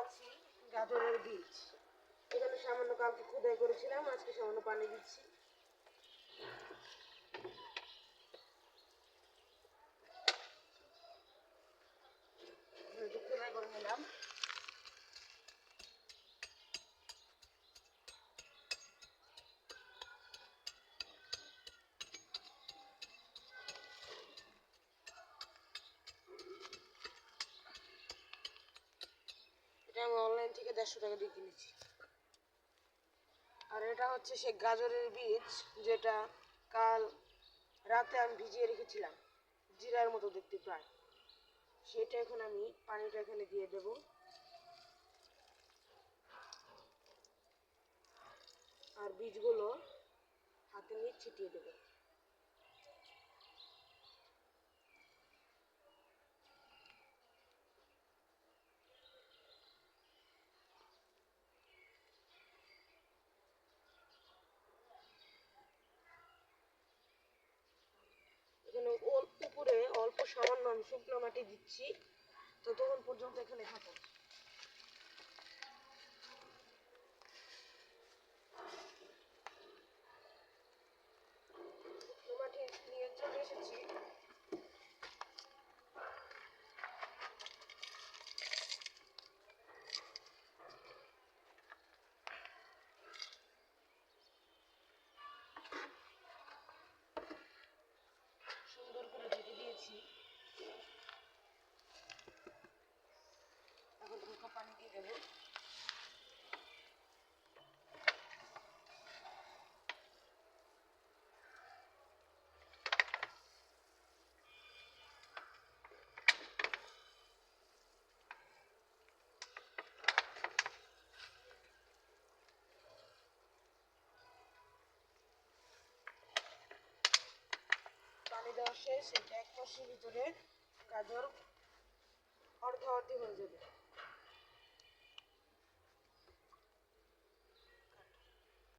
পাচ্ছি গাজরের বীজ। এখানে সামান্য কালকে খোদাই করেছিলাম, আজকে সামান্য পানি দিচ্ছি। খোদাই করে নিলাম। এটা আমি অনলাইন থেকে 150 টাকা দিয়ে কিনেছি। আর এটা হচ্ছে সে গাজরের বীজ, যেটা কাল রাতে আমি ভিজিয়ে রেখেছিলাম, জিরার মতো দেখতে প্রায়। সেটা এখন আমি পানিটা এখানে দিয়ে দেব। আর বীজগুলো হাতে নিয়ে ছিটিয়ে দেব। এখানে উপরে অল্প সামান্য আমি শুকনো মাটি দিচ্ছি, ততক্ষণ পর্যন্ত এখানে থাকো। মাটি নিয়ে চলে এসেছি। সুন্দর করে ঢেকে দিয়েছি। এখন হালকা পানি দিয়ে দেবো। পানি দেওয়া শেষ। এটা 1 মাসের ভিতরে গাজর অর্ধেক হয়ে যাবে।